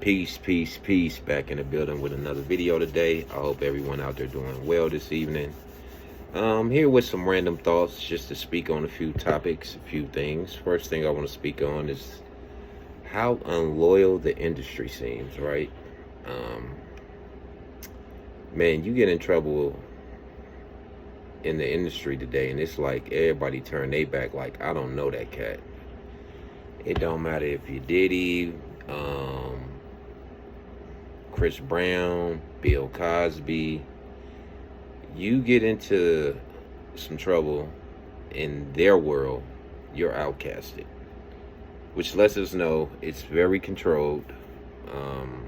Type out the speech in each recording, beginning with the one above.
Peace, peace, peace. Back in the building with another video today. I hope everyone out there doing well this evening. Here with some random thoughts just to speak on a few topics, a few things. First thing I want to speak on is how unloyal the industry seems, right? Um, Man, you get in trouble in the industry today, and it's like everybody turn their back like, I don't know that cat. It don't matter if you Diddy, Chris Brown, Bill Cosby. You get into some trouble in their world, you're outcasted, which lets us know it's very controlled. Um,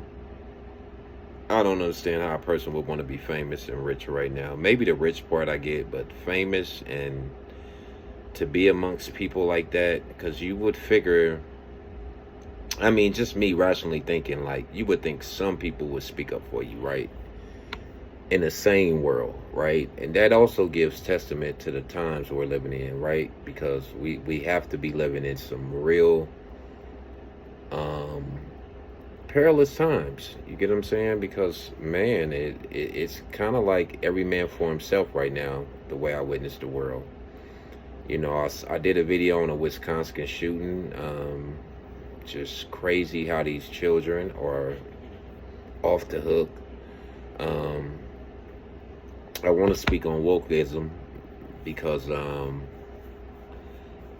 I don't understand how a person would want to be famous and rich right now. Maybe the rich part I get, but famous and to be amongst people like that, because you would figure, I mean, just me rationally thinking, like, you would think some people would speak up for you, right? In the same world, right? And that also gives testament to the times we're living in, right? Because we have to be living in some real perilous times. You get what I'm saying? Because, man, it's kind of like every man for himself right now, the way I witness the world. You know, I did a video on a Wisconsin shooting. Just crazy how these children are off the hook. I want to speak on woke-ism because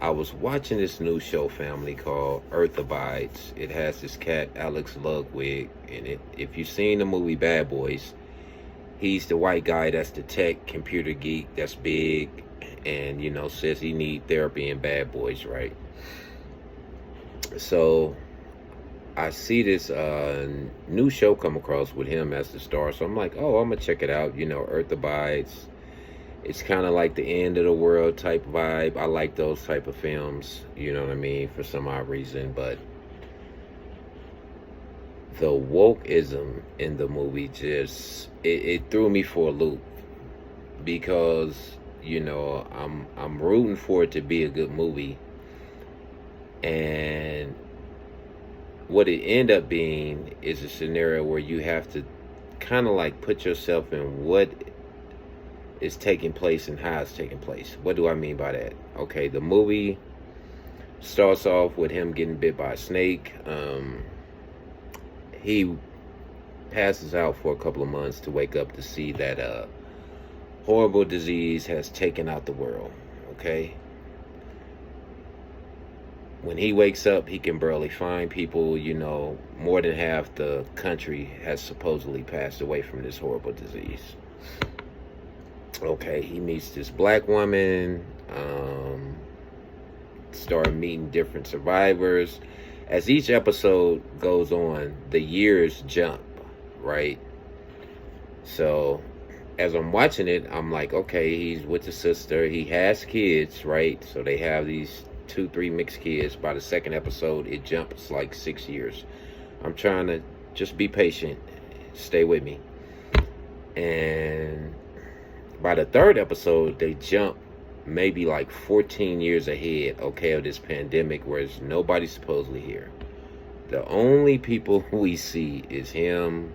I was watching this new show, family, called Earth Abides. It has this cat, Alex Ludwig, in it. If you've seen the movie Bad Boys, he's the white guy that's the tech computer geek that's big and, you know, says he need therapy in Bad Boys, right? So I see this new show come across with him as the star. So I'm like, oh, I'm going to check it out. You know, Earth Abides. It's kind of like the end of the world type vibe. I like those type of films, you know what I mean, for some odd reason. But the wokeism in the movie just, it threw me for a loop. Because, you know, I'm rooting for it to be a good movie. And what it end up being is a scenario where you have to kind of like put yourself in what is taking place and how it's taking place. What do I mean by that? Okay, the movie starts off with him getting bit by a snake. He passes out for a couple of months to wake up to see that a horrible disease has taken out the world. Okay, when he wakes up, he can barely find people. You know, more than half the country has supposedly passed away from this horrible disease. Okay, he meets this black woman, start meeting different survivors. As each episode goes on, the years jump, right? So as I'm watching it, I'm like, okay, he's with the sister. He has kids, right? So they have these 2-3 mixed kids. By the second episode, it jumps like 6 years. I'm trying to just be patient, stay with me. And by the third episode, they jump maybe like 14 years ahead, okay, of this pandemic where there's nobody supposedly here. The only people we see is him,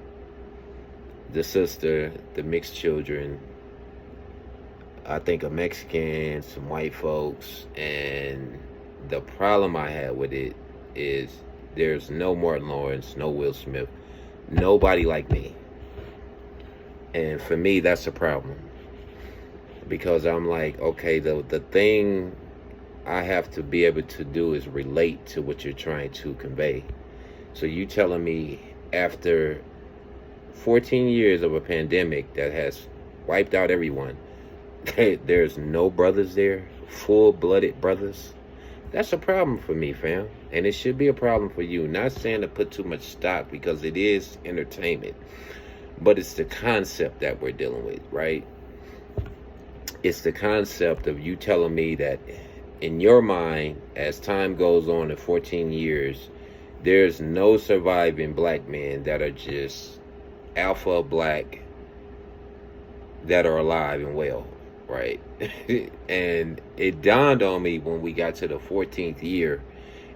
the sister, the mixed children, I think a Mexican, some white folks. And the problem I had with it is there's no Martin Lawrence, no Will Smith, nobody like me. And for me, that's a problem. Because I'm like, okay, the thing I have to be able to do is relate to what you're trying to convey. So you telling me after 14 years of a pandemic that has wiped out everyone, there's no brothers there, full-blooded brothers? That's a problem for me, fam. And it should be a problem for you. Not saying to put too much stock because it is entertainment. But it's the concept that we're dealing with, right? It's the concept of you telling me that in your mind, as time goes on in 14 years, there's no surviving black men that are just alpha black that are alive and well, right? And it dawned on me when we got to the 14th year,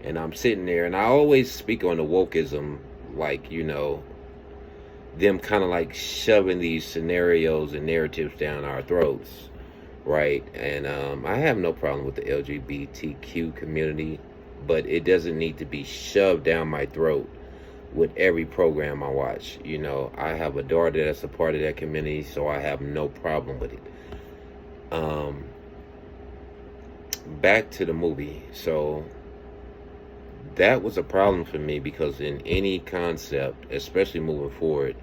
and I'm sitting there, and I always speak on the wokeism like, them kind of like shoving these scenarios and narratives down our throats, right? And I have no problem with the LGBTQ community, but it doesn't need to be shoved down my throat with every program I watch. I have a daughter that's a part of that community, so I have no problem with it. Back to the movie. So that was a problem for me, because in any concept, especially moving forward,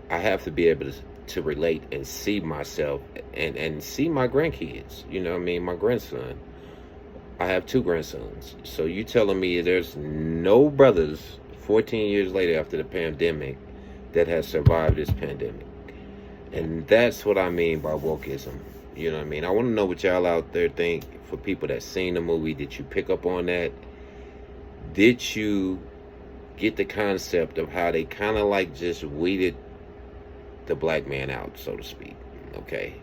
I have to be able to relate and see myself and see my grandkids. You know what I mean? My grandson. I have 2 grandsons. So you telling me there's no brothers 14 years later after the pandemic that has survived this pandemic? And that's what I mean by wokeism. You know what I mean? I want to know what y'all out there think. For people that seen the movie, did you pick up on that? Did you get the concept of how they kind of like just weeded the black man out, so to speak? Okay.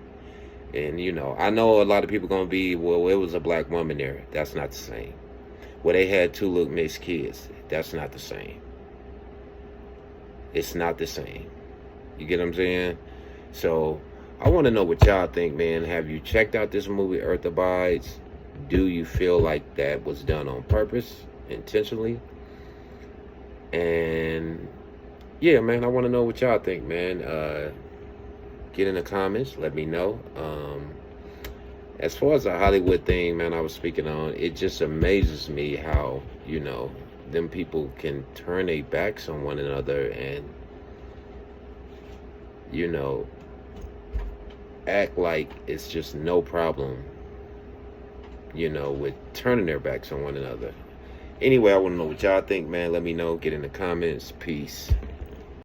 And I know a lot of people gonna be, well, it was a black woman there. That's not the same. Well, they had 2 little mixed kids. That's not the same. It's not the same. You get what I'm saying? So I want to know what y'all think, man. Have you checked out this movie, Earth Abides? Do you feel like that was done on purpose, intentionally? And yeah, man, I want to know what y'all think, man. Get in the comments, let me know. As far as the Hollywood thing, man, I was speaking on, it just amazes me how, them people can turn their backs on one another and, act like it's just no problem, with turning their backs on one another. Anyway, I want to know what y'all think, man. Let me know. Get in the comments. Peace.